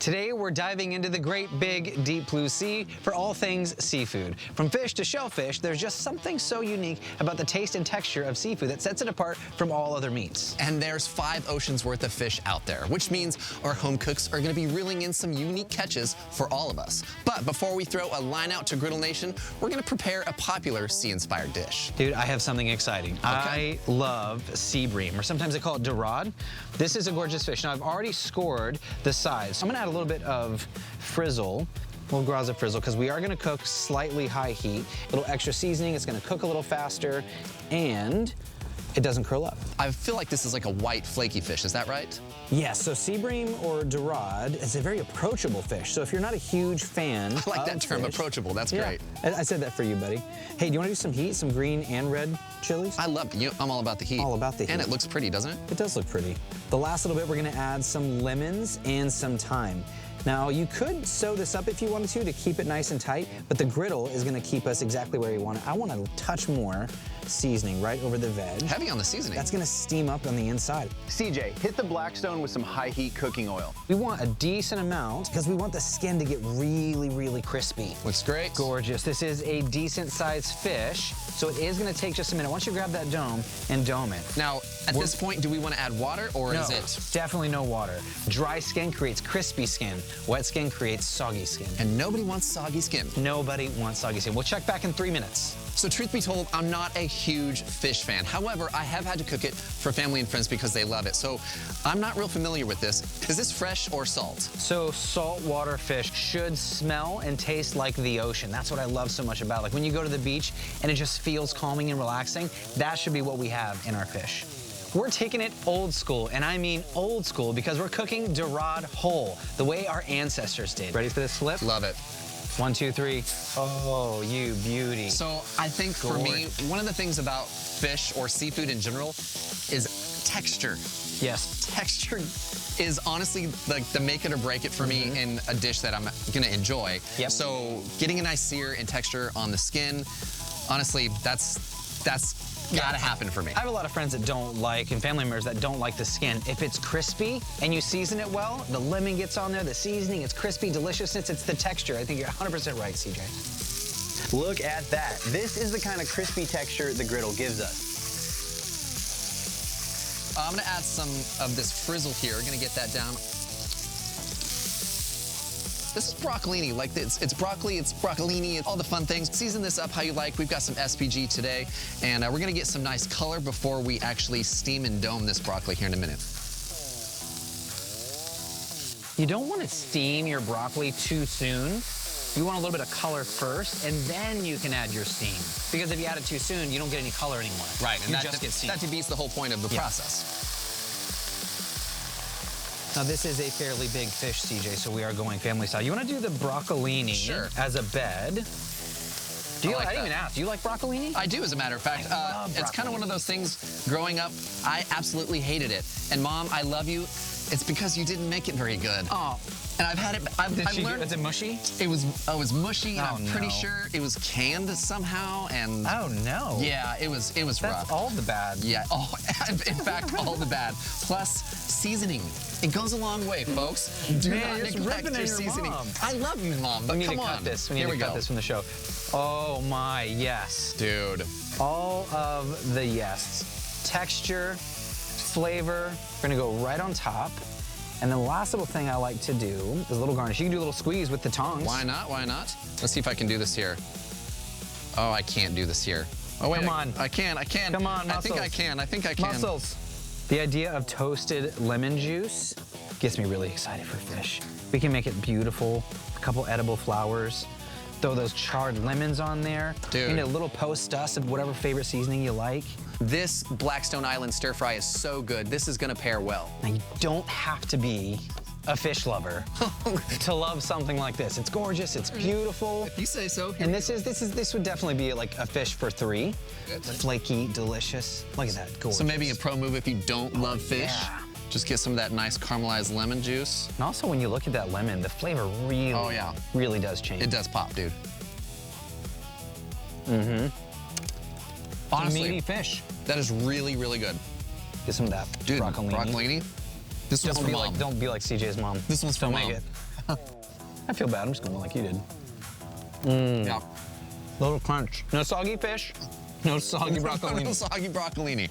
Today we're diving into the great big deep blue sea for all things seafood. From fish to shellfish, there's just something so unique about the taste and texture of seafood that sets it apart from all other meats. And there's 5 oceans worth of fish out there, which means our home cooks are going to be reeling in some unique catches for all of us. But before we throw a line out to Griddle Nation, we're going to prepare a popular sea-inspired dish. Dude, I have something exciting. Okay. I love sea bream, or sometimes they call it Dorade. This is a gorgeous fish. Now, I've already scored the size. So I'm going to add a little bit of frizzle, a little graza frizzle, because we are going to cook slightly high heat. A little extra seasoning. It's going to cook a little faster, and it doesn't curl up. I feel like this is like a white flaky fish, is that right? Yes, so sea bream or Dorade is a very approachable fish. So if you're not a huge fan I like that of term, fish, approachable. That's yeah, great. I said that for you, buddy. Hey, do you want to do some heat, some green and red chilies? I love it. I'm all about the heat. All about the heat. And it looks pretty, doesn't it? It does look pretty. The last little bit, we're gonna add some lemons and some thyme. Now, you could sew this up if you wanted to keep it nice and tight, but the griddle is gonna keep us exactly where you want it. I want a touch more seasoning right over the veg. Heavy on the seasoning. That's gonna steam up on the inside. CJ, hit the Blackstone with some high heat cooking oil. We want a decent amount because we want the skin to get really, really crispy. Looks great. Gorgeous. This is a decent sized fish, so it is gonna take just a minute. Once you grab that dome and dome it. Now, at this point, do we want to add water, or is it? Definitely no water. Dry skin creates crispy skin. Wet skin creates soggy skin. And nobody wants soggy skin. Nobody wants soggy skin. We'll check back in 3 minutes. So truth be told, I'm not a huge fish fan. However, I have had to cook it for family and friends because they love it. So I'm not real familiar with this. Is this fresh or salt? So saltwater fish should smell and taste like the ocean. That's what I love so much about it. Like when you go to the beach and it just feels calming and relaxing, that should be what we have in our fish. We're taking it old school, and I mean old school, because we're cooking Dorade whole, the way our ancestors did. Ready for this flip? Love it. 1, 2, 3. Oh, you beauty. So I think for me, one of the things about fish or seafood in general is texture. Yes. Texture is honestly like the make it or break it for me in a dish that I'm gonna enjoy. Yep. So getting a nice sear and texture on the skin, honestly, that's gotta happen for me. I have a lot of friends that don't like, and family members that don't like the skin. If it's crispy and you season it well, the lemon gets on there, the seasoning, it's crispy, deliciousness, it's the texture. I think you're 100% right, CJ. Look at that. This is the kind of crispy texture the griddle gives us. I'm gonna add some of this frizzle here. Gonna get that down. This is broccolini, like it's broccoli, it's broccolini, all the fun things. Season this up how you like. We've got some SPG today, and we're gonna get some nice color before we actually steam and dome this broccoli here in a minute. You don't want to steam your broccoli too soon. You want a little bit of color first, and then you can add your steam. Because if you add it too soon, you don't get any color anymore. Right, and you that just get steam. That defeats the whole point of the process. Now, this is a fairly big fish, CJ, so we are going family style. You want to do the broccolini as a bed. Do you, I didn't even ask, do you like broccolini? I do, as a matter of fact. It's kind of one of those things, growing up, I absolutely hated it. And Mom, I love you. It's because you didn't make it very good. Oh. And I've had it, I've learned. Is it mushy? It was mushy, and I'm pretty sure it was canned somehow, and. Oh, no. Yeah, it was rough. That's all the bad. Yeah, in fact, all the bad. Plus, seasoning. It goes a long way, folks. Do not neglect your seasoning. Mom. I love you, Mom, but come on. Cut this. We need to cut this from the show. Oh, my, yes. Dude. All of the yes. Texture, flavor, we're gonna go right on top. And then the last little thing I like to do is a little garnish. You can do a little squeeze with the tongs. Why not? Why not? Let's see if I can do this here. Oh, I can't do this here. Oh, wait. Come on. I can. Come on, muscles. I think I can. Muscles. The idea of toasted lemon juice gets me really excited for fish. We can make it beautiful. A couple edible flowers. Throw those charred lemons on there. Dude. And a little post dust of whatever favorite seasoning you like. This Blackstone Island stir fry is so good. This is gonna pair well. Now, you don't have to be a fish lover to love something like this. It's gorgeous, it's beautiful. If you say so. And this would definitely be like a fish for 3. Flaky, delicious. Look at that, gorgeous. So maybe a pro move if you don't love fish. Yeah. Just get some of that nice caramelized lemon juice. And also when you look at that lemon, the flavor really does change. It does pop, dude. Honestly, meaty fish. That is really, really good. Get some of that Dude, broccolini. This one's for Mom. Don't be like CJ's mom. This one's for Don't Mom. make it. I feel bad, I'm just going like you did. Yeah. Little crunch. No soggy fish, no soggy broccolini. No soggy broccolini.